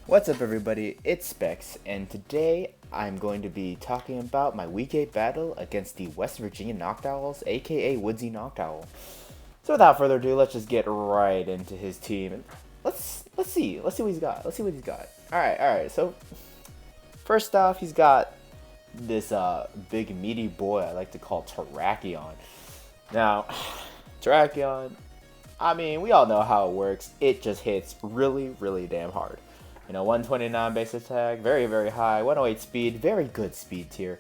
What's up everybody, it's Specs, and today I'm going to be talking about my Week 8 battle against the West Virginia Noctowls, aka Woodsy Noctowl. So without further ado, let's just get right into his team and let's see what he's got. Alright, so first off he's got this big meaty boy I like to call Terrakion. Now Terrakion, I mean, we all know how it works. It just hits really damn hard. 129 base attack, very high, 108 speed, very good speed tier.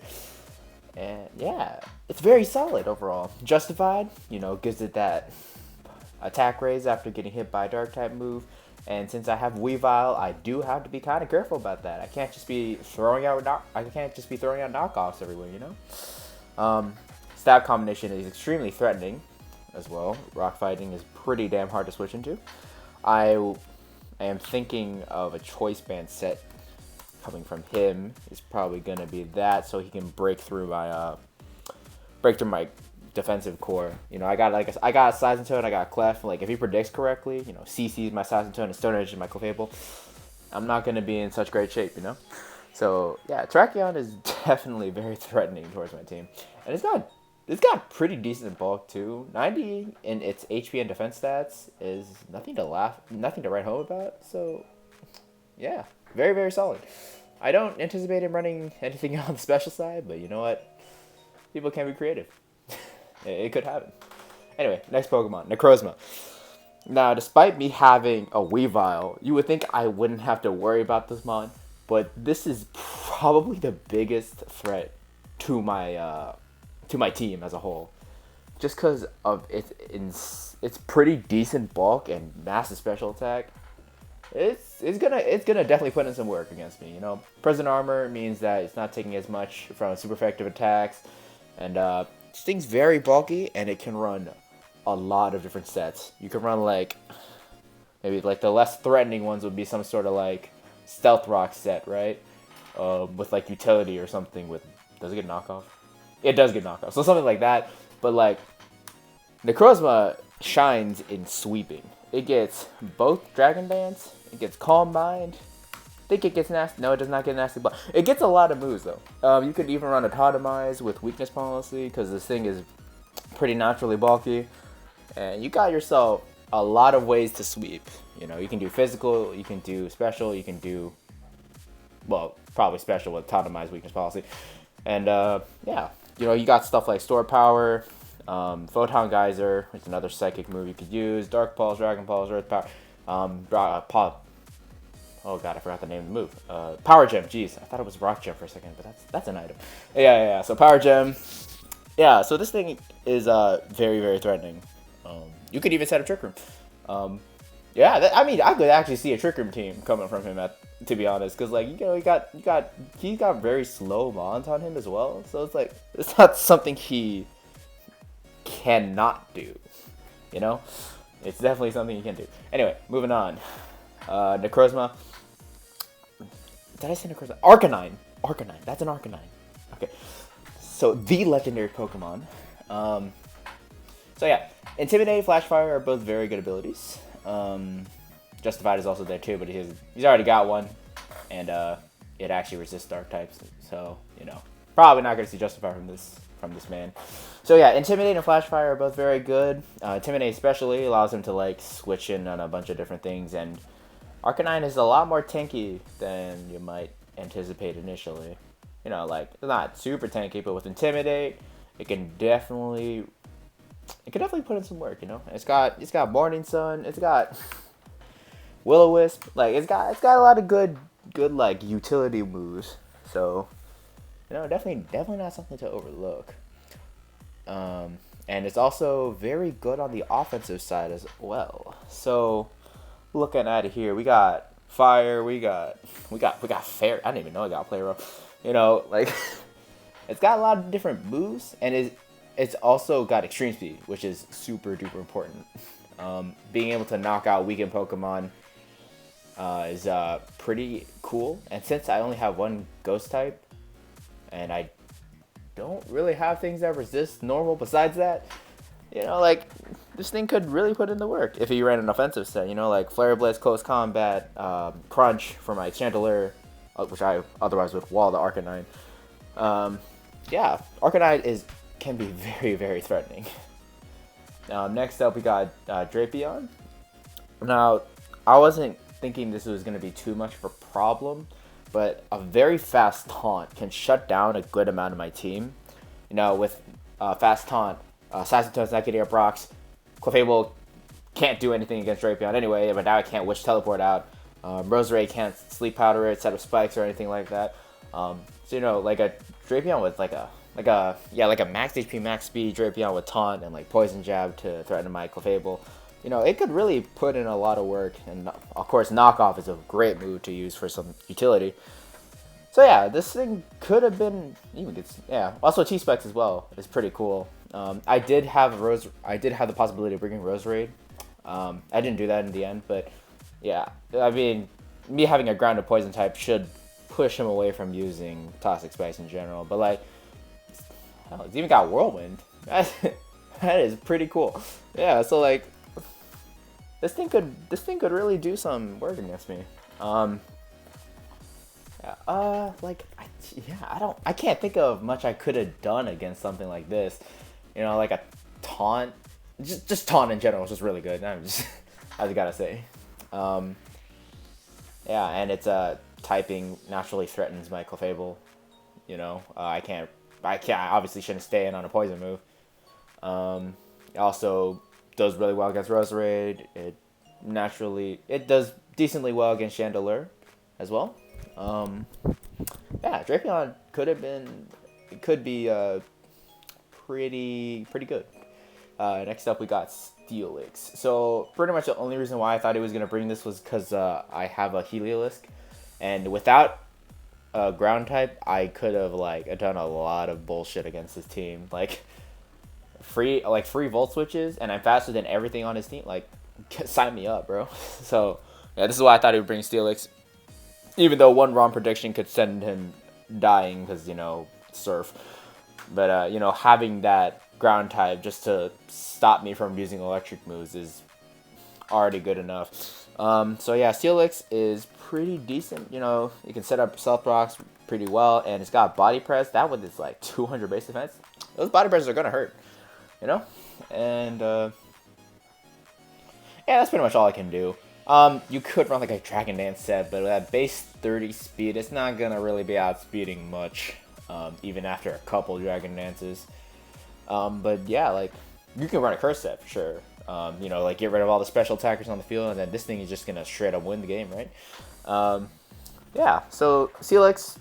And yeah, it's very solid overall. Justified, gives it that attack raise after getting hit by a dark type move. And since I have Weavile, I do have to be kind of careful about that. I can't just be throwing out knockoffs everywhere. Stab combination is extremely threatening as well. Rock fighting is pretty damn hard to switch into. I am thinking of a choice band set coming from him. Is probably gonna be that, so he can break through my defensive core. I got Seismitoad and I got Clef. Like if he predicts correctly, CC's my Seismitoad and Stone Edge is my Clefable, I'm not gonna be in such great shape. So yeah, Terrakion is definitely very threatening towards my team, and it's got pretty decent bulk too. 90 in its HP and defense stats is nothing to write home about. So, yeah, very solid. I don't anticipate him running anything on the special side, but you know what? People can be creative. It could happen. Anyway, next Pokemon, Necrozma. Now, despite me having a Weavile, you would think I wouldn't have to worry about this mon, but this is probably the biggest threat to my team as a whole, just because of its pretty decent bulk and massive special attack. It's gonna definitely put in some work against me. Present armor means that it's not taking as much from super effective attacks, and this thing's very bulky and it can run a lot of different sets. You can run maybe the less threatening ones would be some sort of stealth rock set, right? With utility or something. Does it get knockoff? It does get knocked off. So something like that. But Necrozma shines in sweeping. It gets both Dragon Dance. It gets Calm Mind. I think it gets nasty. No, it does not get nasty. But it gets a lot of moves though. You could even run a Totemize with Weakness Policy because this thing is pretty naturally bulky. And you got yourself a lot of ways to sweep. You can do physical. You can do special. You can do, well, probably special with Totemize Weakness Policy. And yeah. You got stuff like Store Power, Photon Geyser, which is another psychic move you could use, Dark Pulse, Dragon Pulse, Earth Power, oh god, I forgot the name of the move. Power Gem, jeez, I thought it was Rock Gem for a second, but that's an item. Yeah, so Power Gem. Yeah, so this thing is very threatening. You could even set a Trick Room. Yeah, I could actually see a Trick Room team coming from him to be honest, because he's got very slow mons on him as well, so it's not something he cannot do. It's definitely something he can do. Anyway, moving on. Necrozma. Did I say Necrozma? Arcanine. That's an Arcanine. Okay, so the legendary Pokemon. So yeah, Intimidate, Flash Fire are both very good abilities. Justified is also there too, but he's already got one, and it actually resists dark types, so probably not gonna see Justified from this man. So yeah, Intimidate and Flash Fire are both very good. Intimidate especially allows him to switch in on a bunch of different things, and Arcanine is a lot more tanky than you might anticipate initially. It's not super tanky, but with Intimidate, it can definitely put in some work. It's got Morning Sun, it's got Will-O-Wisp, it's got a lot of good utility moves. So definitely not something to overlook. And it's also very good on the offensive side as well. So looking at it here, we got Fire, we got Fair. I didn't even know I got Play Rough. It's got a lot of different moves, and it's also got Extreme Speed, which is super duper important. Being able to knock out weakened Pokemon is pretty cool. And since I only have one Ghost type, and I don't really have things that resist normal besides that, this thing could really put in the work if he ran an offensive set. You know, like Flare Blitz, Close Combat, Crunch for my Chandelier, which I otherwise would wall the Arcanine. Yeah, Arcanine can be very, very threatening. Next up, we got Drapion. Now, I wasn't thinking this was going to be too much of a problem, but a very fast taunt can shut down a good amount of my team. You know, with fast taunt, Sassatone's not getting up rocks. Clefable can't do anything against Drapion anyway, but now I can't Wish Teleport out. Roserade can't Sleep Powder it, set up spikes or anything like that. So, you know, like a Drapion with like a max HP, max speed Drapion with taunt and like Poison Jab to threaten my Clefable. You know, it could really put in a lot of work, and of course, Knockoff is a great move to use for some utility. So yeah, this thing could have been even good. Yeah, also T-Specs as well is pretty cool. I did have the possibility of bringing Roserade. I didn't do that in the end, but yeah, I mean, me having a grounded poison type should push him away from using Toxic Spikes in general. But like, hell, it's even got Whirlwind. That is pretty cool. Yeah, so like, this thing could really do some work against me. I can't think of much I could have done against something like this. You know, like a taunt, just taunt in general is just really good. I just gotta say, yeah, and it's typing naturally threatens my Clefable. You know, I obviously shouldn't stay in on a poison move. It also does really well against Roserade. It does decently well against Chandelure as well. Yeah, Drapion could be pretty good. Next up we got Steelix. So pretty much the only reason why I thought he was gonna bring this was because I have a Heliolisk, and without a ground type, I could have like done a lot of bullshit against his team, like free Volt switches, and I'm faster than everything on his team. Like, sign me up, bro. So yeah, this is why I thought he would bring Steelix. Even though one wrong prediction could send him dying because, you know, Surf. But, you know, having that ground type just to stop me from using electric moves is already good enough. So, yeah, Steelix is pretty decent. You know, you can set up Stealth Rocks pretty well. And it's got Body Press. That one is like 200 base defense. Those Body Presses are going to hurt, you know? And, yeah, that's pretty much all I can do. You could run like a Dragon Dance set, but at base 30 speed, it's not gonna really be outspeeding much, even after a couple Dragon Dances. But yeah, like, you can run a Curse set for sure. You know, like, get rid of all the special attackers on the field, and then this thing is just gonna straight up win the game, right? Yeah, so Steelix,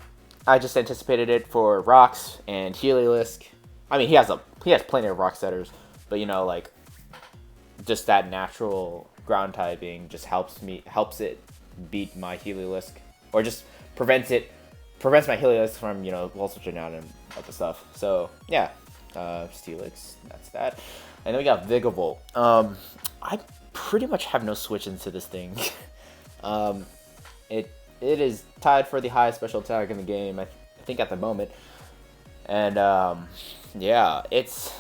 I just anticipated it for Rocks and Heliolisk. I mean, he has plenty of Rock setters, but you know, like, just that natural ground typing just helps it beat my Heliolisk, or just prevents my Heliolisk from, you know, wall switching out and other stuff. So yeah, Steelix, that's that. And then we got Vigavolt. I pretty much have no switch into this thing. It is tied for the highest special attack in the game, I think, at the moment. And yeah, it's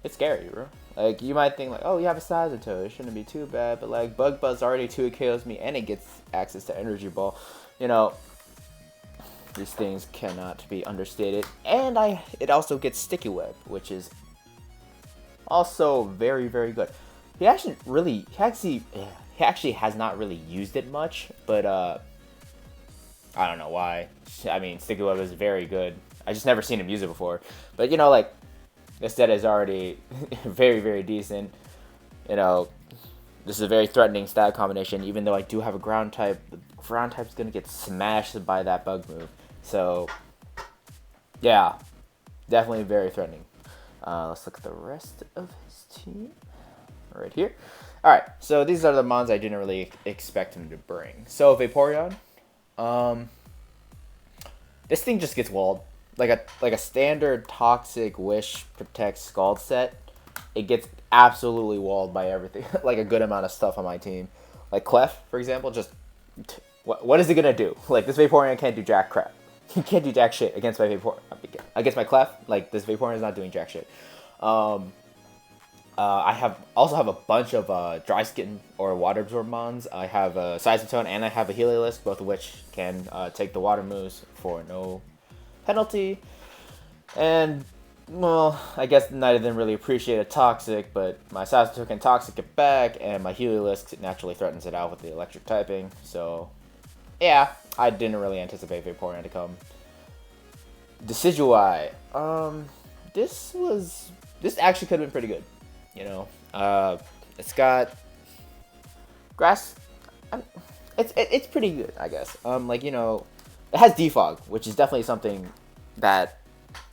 scary, bro. Like, you might think, like, oh, you have a Sagittarius, it shouldn't be too bad, but, like, Bug Buzz already 2 KOs me, and it gets access to Energy Ball. You know, these things cannot be understated. And it also gets Sticky Web, which is also very, very good. He actually has not really used it much, but, I don't know why. I mean, Sticky Web is very good. I just never seen him use it before. But, you know, like, this set is already very, very decent. You know, this is a very threatening stat combination, even though I do have a ground type. The ground type is going to get smashed by that bug move. So, yeah, definitely very threatening. Let's look at the rest of his team right here. All right, so these are the mons I didn't really expect him to bring. So, Vaporeon. This thing just gets walled. Like a standard Toxic Wish Protect Scald set, it gets absolutely walled by everything. Like a good amount of stuff on my team. Like Clef, for example, just what is it gonna do? Like, this Vaporeon can't do jack crap. He can't do jack shit against my Vaporeon. Against my Clef, like, this Vaporeon is not doing jack shit. I also have a bunch of dry skin or water absorb mons. I have a Seismitoad and I have a Heliolisk, both of which can take the water moves for no penalty. And, well, I guess neither of them really appreciate a Toxic, but my Seismitoad can Toxic it back, and my Heliolisk naturally threatens it out with the electric typing. So, yeah, I didn't really anticipate Vaporeon to come. Decidueye. This actually could have been pretty good. You know, it's got grass. It's pretty good, I guess. Like, you know, it has defog, which is definitely something that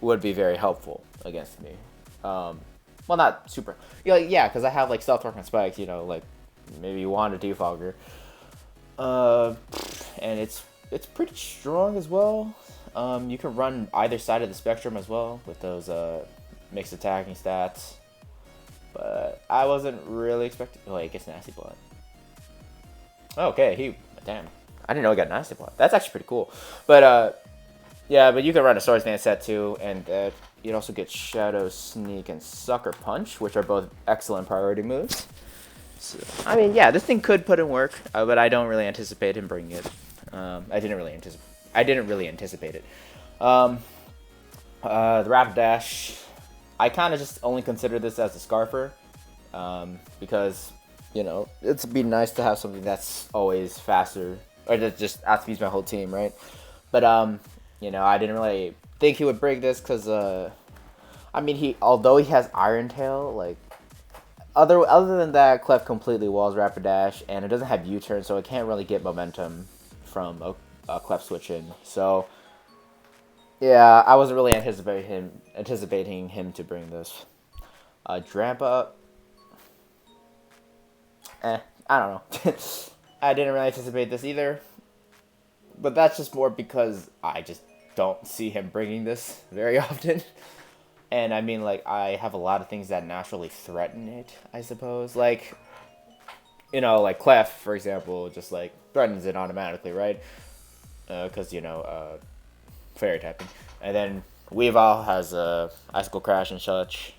would be very helpful against me. Well, not super. Yeah, because I have like Stealth Rock and Spikes. You know, like maybe you want a defogger. And it's pretty strong as well. You can run either side of the spectrum as well with those mixed attacking stats. But I wasn't really expecting. Oh, it gets Nasty Plot. Okay, damn. I didn't know he got Nasty Plot. That's actually pretty cool. But yeah, but you can run a Swords Dance set too, and you'd also get Shadow Sneak and Sucker Punch, which are both excellent priority moves. So, I mean, yeah, this thing could put in work, but I don't really anticipate him bringing it. I didn't really anticipate it. The Rapidash, I kind of just only consider this as a Scarfer, because, you know, it'd be nice to have something that's always faster, or that just outspeeds my whole team, right? But, you know, I didn't really think he would bring this, because, I mean, although he has Iron Tail, like, other than that, Clef completely walls Rapidash, and it doesn't have U-turn, so it can't really get momentum from a Clef switch in. So, yeah, I wasn't really anticipating him to bring this. Drampa, I don't know. I didn't really anticipate this either, but that's just more because I just don't see him bringing this very often. And I mean, like, I have a lot of things that naturally threaten it, I suppose. Like, you know, like Clef, for example, just, like, threatens it automatically, right? Because, you know, fairy typing. And then Weavile has Icicle Crash and such.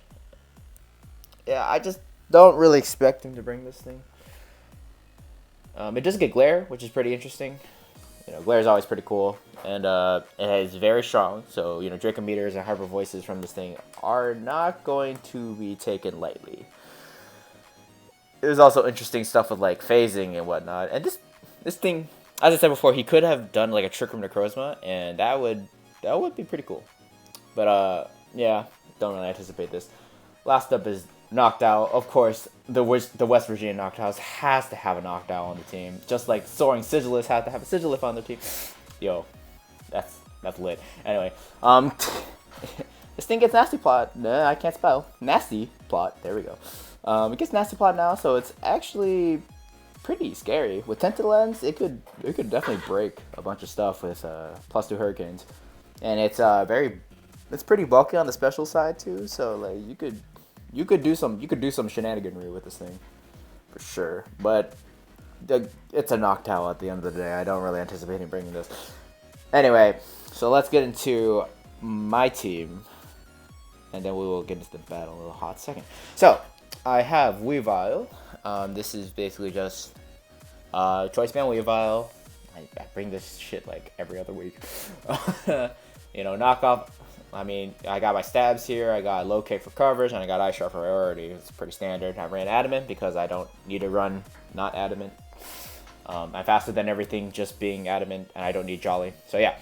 Yeah, I just don't really expect him to bring this thing. It does get Glare, which is pretty interesting. You know, Glare is always pretty cool. And it is very strong. So, you know, Draco Meters and Harbor Voices from this thing are not going to be taken lightly. There's also interesting stuff with, like, phasing and whatnot. And this thing, as I said before, he could have done, like, a Trick Room Necrozma, and that would be pretty cool. But, yeah, don't really anticipate this. Last up is Noctowl. Of course, the West Virginia Noctowls has to have a Noctowl on the team. Just like Soaring Sigilyphs have to have a Sigilyph on their team. Yo, that's lit. Anyway, this thing gets Nasty Plot. Nah, I can't spell. Nasty Plot. There we go. It gets Nasty Plot now, so it's actually pretty scary. With Tinted Lens, it could definitely break a bunch of stuff with +2 Hurricanes, and it's pretty bulky on the special side too. So like you could do some shenaniganry with this thing for sure. But it's a Noctowl at the end of the day. I don't really anticipate him bringing this. Anyway, so let's get into my team, and then we will get into the battle in a little hot second. So I have Weavile. This is basically just Choice Band Weavile. I bring this shit like every other week. You know, knockoff. I mean, I got my stabs here. I got low kick for coverage, and I got Ice Shot for priority. It's pretty standard. I ran Adamant because I don't need to run not Adamant. I'm faster than everything just being Adamant, and I don't need Jolly. So yeah.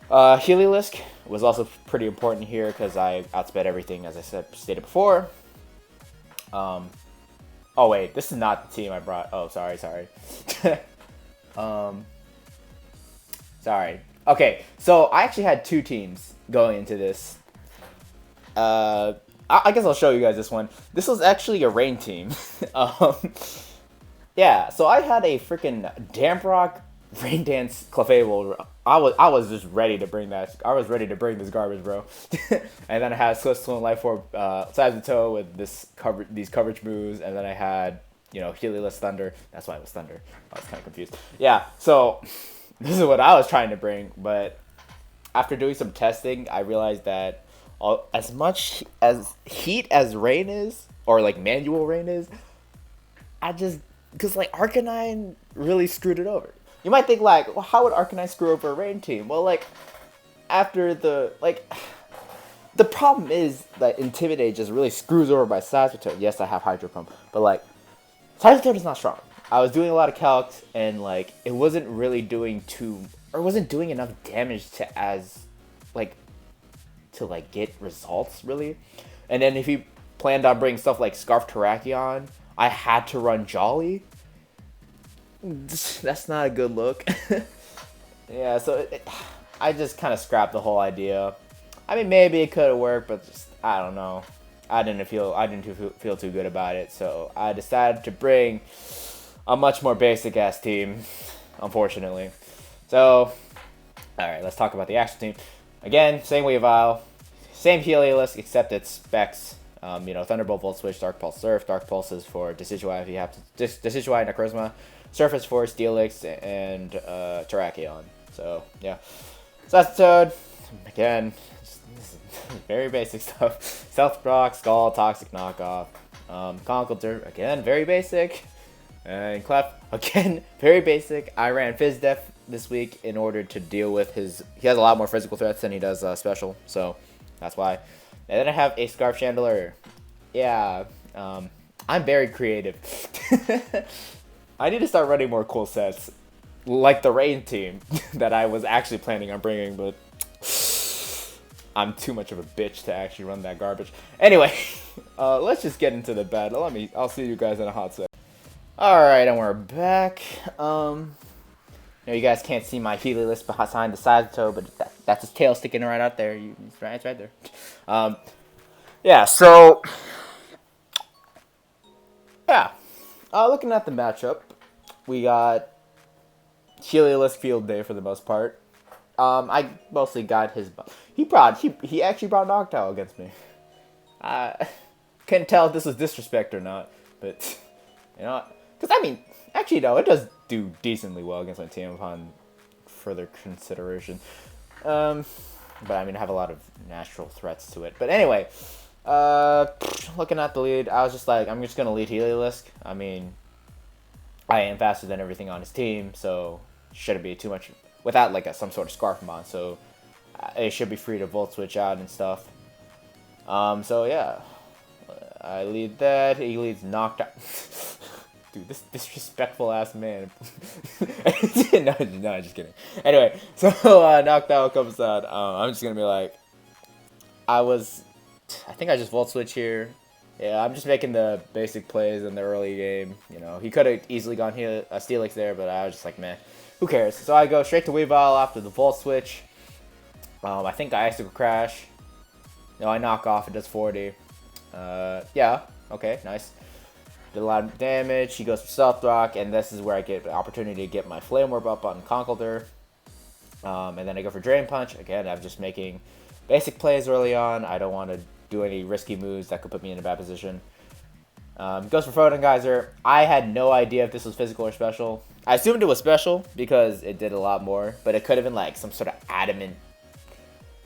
Heliolisk was also pretty important here because I outsped everything, as I stated before. Oh wait, this is not the team I brought. Oh, sorry. Sorry. Okay, so I actually had two teams going into this. I guess I'll show you guys this one. This was actually a rain team. Yeah, so I had a freaking Damp Rock Rain Dance Clefable. I was just ready to bring that. I was ready to bring this garbage, bro. And then I had Swift Swim Life Orb Toe with these coverage moves, and then I had, you know, Heliolisk Thunder. That's why it was Thunder. I was kind of confused. Yeah, so this is what I was trying to bring, but after doing some testing, I realized that as much as heat as rain is, or like manual rain is, because like Arcanine really screwed it over. You might think like, well, how would Arcanine screw over a rain team? Well, like after the problem is that Intimidate just really screws over my Seismitoad. Yes, I have Hydro Pump, but like Seismitoad is not strong. I was doing a lot of calcs and like it wasn't really doing wasn't doing enough damage to get results really. And then if he planned on bringing stuff like Scarf Terrakion, I had to run Jolly. That's not a good look. Yeah, so I just kind of scrapped the whole idea. I mean, maybe it could have worked, but just, I don't know. I didn't feel too good about it, so I decided to bring a much more basic ass team, unfortunately. So, all right, let's talk about the actual team. Again, same Weavile, same Heliolisk, except its specs. Thunderbolt, Volt Switch, Dark Pulse, Surf. Dark Pulse is for Decidueye if you have to Decidueye, Necrozma. Surf is for Steelix and Terrakion. So yeah, Seismitoad again. Very basic stuff. Stealth Rock, Skull, Toxic Knockoff. Conkeldurr, again, very basic. And Clef, again, very basic. I ran Fizz Def this week in order to deal with he has a lot more physical threats than he does special, so that's why. And then I have a Scarf Chandelier. Yeah, I'm very creative. I need to start running more cool sets, like the Rain team that I was actually planning on bringing, but I'm too much of a bitch to actually run that garbage. Anyway, let's just get into the battle. I'll see you guys in a hot sec. Alright, and we're back. You guys can't see my Heliolisk behind the Seismitoad, but that's his tail sticking right out there. It's right there. Yeah, so yeah. Looking at the matchup, we got Heliolisk Field Day for the most part. I mostly got his. He actually brought Noctowl against me. Couldn't tell if this was disrespect or not, but because actually no, it does do decently well against my team upon further consideration. But I have a lot of natural threats to it. But anyway, looking at the lead, I was just like, I'm just gonna lead Heliolisk. I am faster than everything on his team, so shouldn't be too much without some sort of Scarf Mon. So it should be free to Volt Switch out and stuff. So yeah, I lead that. He leads Noctowls. Dude, this disrespectful ass man. No, just kidding. Anyway, so Noctowl comes out. I'm just gonna be like, I think I just Volt Switch here. Yeah, I'm just making the basic plays in the early game. He could have easily gone here, Steelix there, but I was just like, man, who cares? So I go straight to Weavile after the Volt Switch. I think I Icicle Crash. No, I knock off. It does 40. Yeah. Okay, nice. Did a lot of damage. He goes for Stealth Rock, and this is where I get the opportunity to get my Flame Orb up on Conkeldurr. And then I go for Drain Punch. Again, I'm just making basic plays early on. I don't want to do any risky moves that could put me in a bad position. Goes for Photon Geyser. I had no idea if this was physical or special. I assumed it was special because it did a lot more, but it could have been some sort of adamant.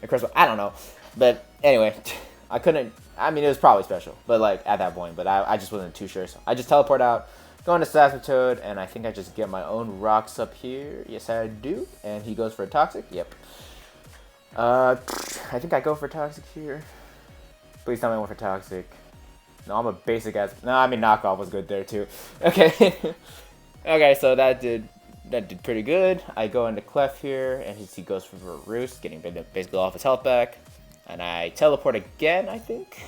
I don't know. But anyway, I couldn't. It was probably special, but at that point, but I just wasn't too sure. So I just teleport out, go into Seismitoad, and I think I just get my own rocks up here. Yes, I do. And he goes for a Toxic. Yep. I think I go for Toxic here. Please tell me I went for Toxic. No, I'm a basic ass. No, Knockoff was good there too. Okay. Okay, so that did pretty good. I go into Clef here, and he goes for Roost, getting basically all of his health back. And I teleport again, I think.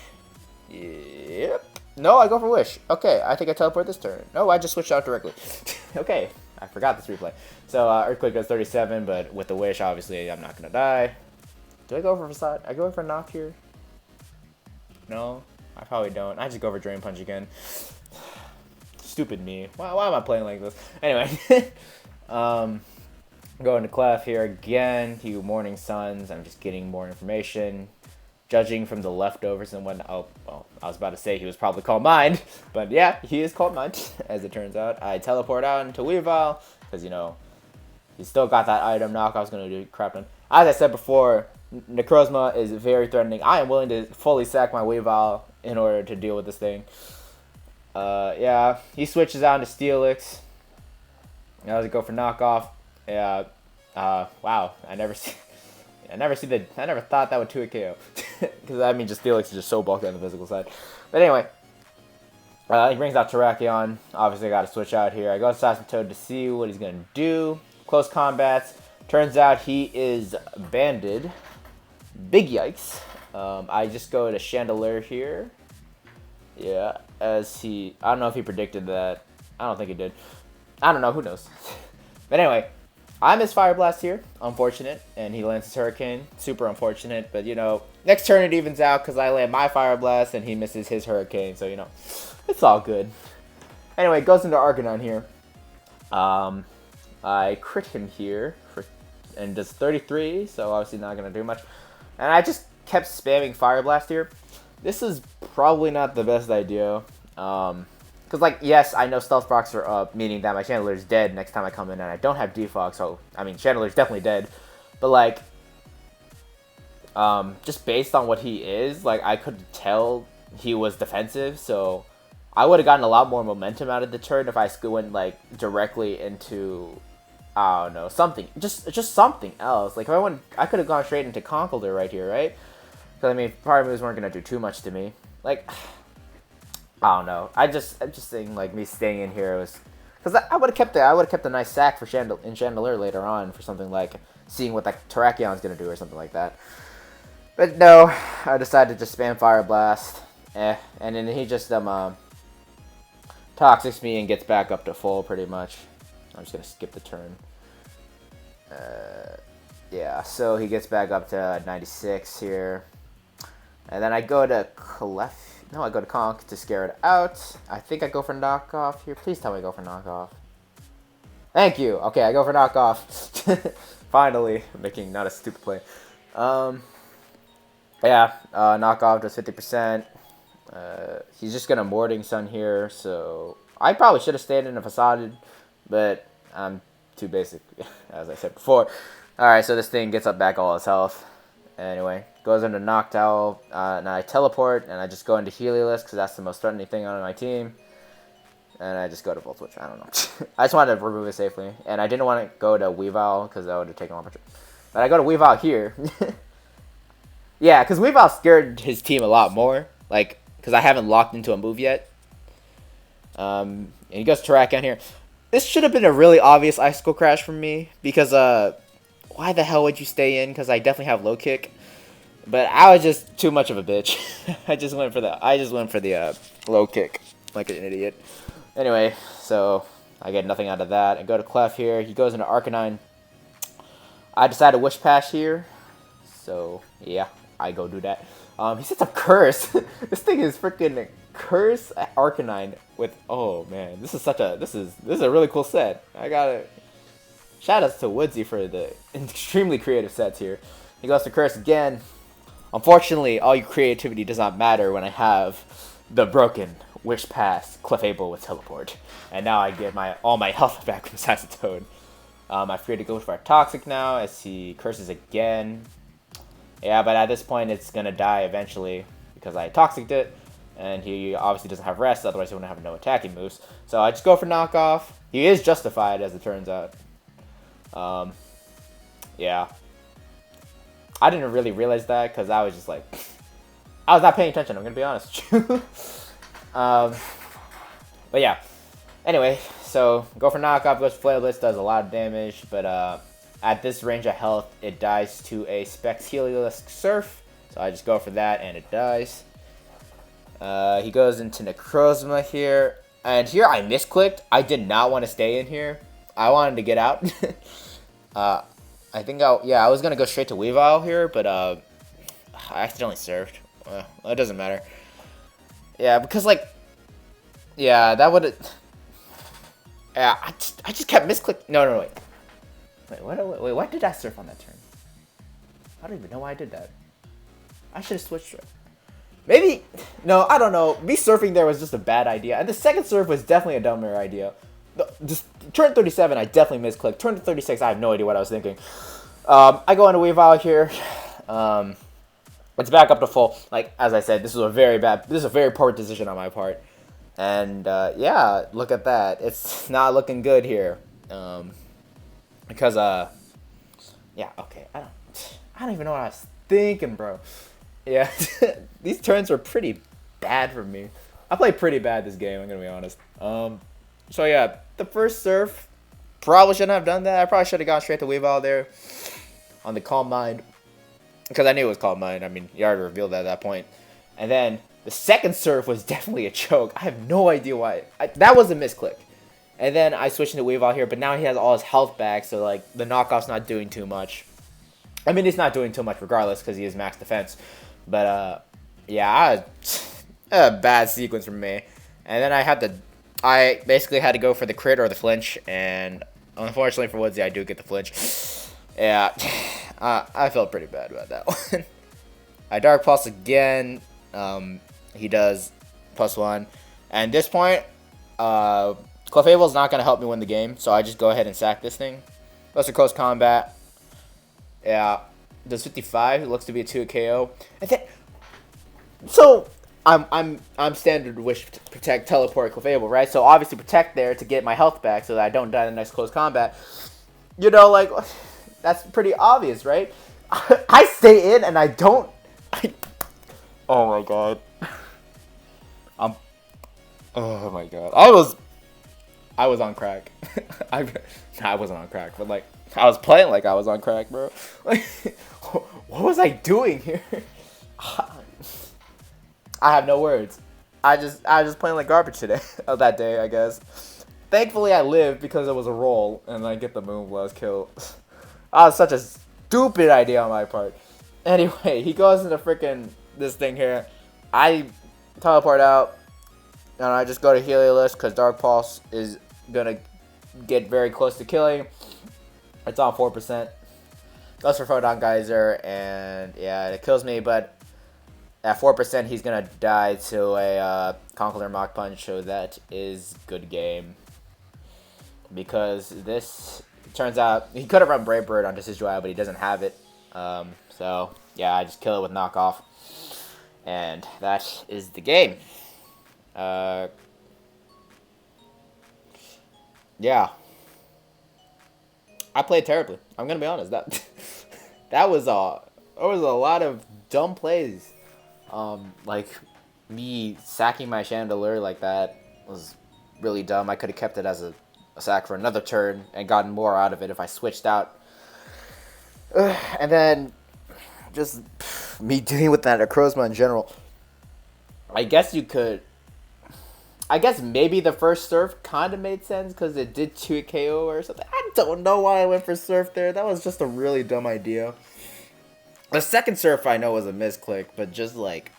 Yep. No, I go for Wish. Okay, I think I teleport this turn. No, I just switched out directly. Okay, I forgot this replay. So Earthquake does 37, but with the Wish, obviously, I'm not going to die. Do I go for Facade? I go for Knock here? No, I probably don't. I just go for Drain Punch again. Stupid me. Why am I playing like this? Anyway. Going to Clef here again. He Morning Suns. I'm just getting more information. Judging from the leftovers and whatnot. Oh, well, I was about to say he was probably Calm Mind. But yeah, he is Calm Mind, as it turns out. I teleport out into Weavile. Because, he's still got that item. Knockoff's going to do crap on. As I said before, Necrozma is very threatening. I am willing to fully sack my Weavile in order to deal with this thing. Yeah, he switches out into Steelix. Now does go for knockoff. Yeah. Wow. I never thought that would 2-hit KO. Because I mean, just Steelix is just so bulky on the physical side. But anyway, he brings out Terrakion. Obviously, I got to switch out here. I go Assassin Toad to see what he's gonna do. Close combats. Turns out he is banded. Big yikes. I just go to Chandelure here. Yeah, I don't know if he predicted that. I don't think he did. I don't know, who knows. But anyway, I miss Fire Blast here. Unfortunate. And he lands his Hurricane. Super unfortunate. But, you know, next turn it evens out because I land my Fire Blast and he misses his Hurricane. So, you know, it's all good. Anyway, goes into Arcanine here. I crit him here and does 33. So, obviously not going to do much. And I just kept spamming Fire Blast here. This is probably not the best idea. Because, like, yes, I know Stealth Rocks are up, meaning that my Chandelure is dead next time I come in, and I don't have Defog, so, I mean, Chandelure's definitely dead. But, like, just based on what he is, like, I could tell he was defensive, so I would have gotten a lot more momentum out of the turn if I went, like, directly into, I don't know, something. Just something else. Like, if I could have gone straight into Conkeldurr right here, right? Because, I mean, power moves weren't going to do too much to me. Like, I don't know. I'm just saying, like, me staying in here was... Because I would have kept a nice sack for Chandelure later on for something like seeing what that Terrakion's going to do or something like that. But no, I decided to just spam Fire Blast. And then he just Toxics me and gets back up to full pretty much. I'm just going to skip the turn. Yeah, so he gets back up to 96 here. And then I go to I go to Conk to scare it out. I think I go for knockoff here. Please tell me I go for knockoff. Thank you. Okay, I go for knockoff. Finally, making not a stupid play. Yeah, knockoff does 50%. He's just gonna Morting Sun here, so I probably should have stayed in a Facade, but I'm too basic, as I said before. Alright, so this thing gets up back all its health. Anyway, goes into Noctowl, and I teleport, and I just go into Heliolisk, because that's the most threatening thing on my team. And I just go to Volt Switch, I don't know. I just wanted to remove it safely, and I didn't want to go to Weavile, because that would have taken longer. But I go to Weavile here. Yeah, because Weavile scared his team a lot more, like, because I haven't locked into a move yet. And he goes to Terrakion here. This should have been a really obvious Icicle Crash from me, because, why the hell would you stay in? Because I definitely have low kick, but I was just too much of a bitch. I just went for the low kick like an idiot. Anyway, so I get nothing out of that. I go to Clef here. He goes into Arcanine. I decide to Wish Pass here, so yeah, I go do that. He sets up Curse. This thing is freaking Curse Arcanine with. Oh man, this is a really cool set. I gotta. Shoutouts to Woodsy for the extremely creative sets here. He goes to Curse again. Unfortunately, all your creativity does not matter when I have the broken Wish Pass Clefable with Teleport. And now I get all my health back from Assassin Toad. I forget to go for a Toxic now as he curses again. Yeah, but at this point it's going to die eventually because I Toxic'd it. And he obviously doesn't have Rest, otherwise he wouldn't have no attacking moves. So I just go for Knockoff. He is justified, as it turns out. Yeah. I didn't really realize that because I was just like, I was not paying attention, I'm going to be honest. But yeah. Anyway, so go for Knockoff, goes for Flail Blitz, does a lot of damage, but at this range of health, it dies to a Specs Heliolisk Surf. So I just go for that and it dies. He goes into Necrozma here. And here I misclicked. I did not want to stay in here. I wanted to get out. I think I was going to go straight to Weavile here, but I accidentally served. Well, it doesn't matter. Yeah, because like, yeah, that would. Yeah, I just kept misclicking. No, wait. Wait, why did I surf on that turn? I don't even know why I did that. I should have switched it. Maybe, no, I don't know. Me surfing there was just a bad idea. And the second surf was definitely a dumber idea. Just turn 37, I definitely misclicked. Turn 36, I have no idea what I was thinking. I go into Weavile here. It's back up to full. Like, as I said, this is a very poor decision on my part. And, yeah, look at that. It's not looking good here. Because, yeah, okay. I don't even know what I was thinking, bro. Yeah, these turns were pretty bad for me. I played pretty bad this game, I'm gonna be honest. So yeah, the first surf, probably shouldn't have done that. I probably should have gone straight to Weavile there on the Calm Mind. Because I knew it was Calm Mind. I mean, you already revealed that at that point. And then the second surf was definitely a choke. I have no idea why. That was a misclick. And then I switched into Weavile here, but now he has all his health back, so like the knockoff's not doing too much. I mean, he's not doing too much regardless because he is max defense. But, yeah, a bad sequence from me. And then I basically had to go for the crit or the flinch. And unfortunately for Woodsy, I do get the flinch. Yeah, I felt pretty bad about that one. I Dark Pulse again. He does +1. And at this point, Clefable's not going to help me win the game. So I just go ahead and sack this thing. Goes to close combat. Yeah, does 55. It looks to be a 2 KO. And then, so I'm standard wish protect teleport Clefable, right? So obviously protect there to get my health back so that I don't die in the next close combat. You know, like that's pretty obvious, right? I stay in and I don't. Oh my god. Oh my god. I was on crack. I wasn't on crack, but like. I was playing like I was on crack, bro. Like, what was I doing here? I have no words. I was playing like garbage today. That day, I guess. Thankfully, I lived because it was a roll, and I get the Moonblast kill. That was such a stupid idea on my part. Anyway, he goes into freaking this thing here. I teleport out, and I just go to Heliolisk because Dark Pulse is gonna get very close to killing. It's on 4%. Goes for Photon Geyser, and yeah, it kills me, but at 4%, he's going to die to a Conkeldurr Mach Punch, so that is good game. Because this turns out, he could have run Brave Bird onto Sigilyphs, but he doesn't have it. So, yeah, I just kill it with Knockoff. And that is the game. Yeah. I played terribly. I'm gonna be honest. That was there was a lot of dumb plays. Like me sacking my Chandelure like that was really dumb. I could have kept it as a sack for another turn and gotten more out of it if I switched out. And then just me dealing with that Acrozma in general. I guess maybe the first surf kind of made sense because it did 2 KO or something. I don't know why I went for surf there. That was just a really dumb idea. The second surf I know was a misclick, but just like,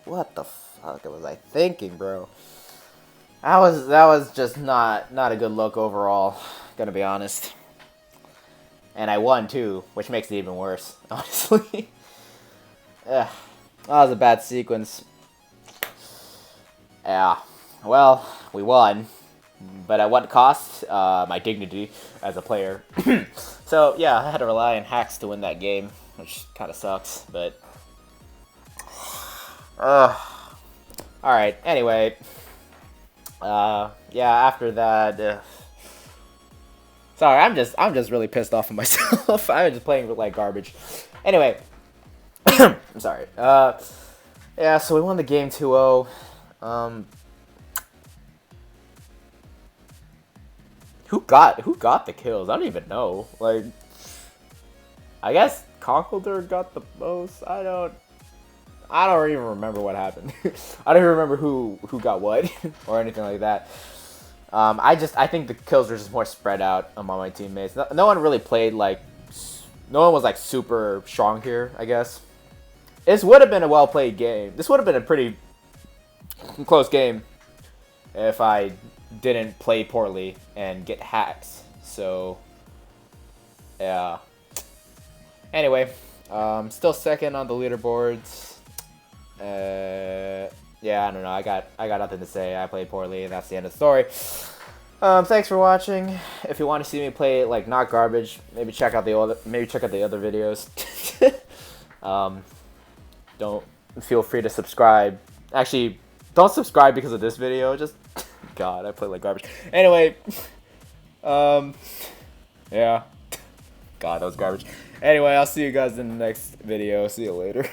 what the fuck was I thinking, bro? That was just not a good look overall, gonna be honest. And I won too, which makes it even worse, honestly. That was a bad sequence. Yeah. Well, we won, but at what cost? My dignity as a player. So, yeah, I had to rely on hacks to win that game, which kind of sucks, but... Alright, anyway. Yeah, after that... Sorry, I'm just really pissed off at myself. I'm just playing with, like, garbage. Anyway. I'm sorry. Yeah, so we won the game 2-0. Who got the kills? I don't even know. Like, I guess Conkeldurr got the most. I don't even remember what happened. I don't even remember who got what or anything like that. I think the kills were just more spread out among my teammates. No one really played like, no one was like super strong here, I guess. This would have been a well played game. This would have been a pretty close game if I didn't play poorly and get hacks. So, yeah. Anyway, still second on the leaderboards. Yeah, I don't know. I got nothing to say. I played poorly, and that's the end of the story. Thanks for watching. If you want to see me play like not garbage, maybe check out the other videos. don't feel free to subscribe. Actually, don't subscribe because of this video. Just God, I play like garbage. Anyway, yeah. God, that was garbage. Anyway, I'll see you guys in the next video. See you later.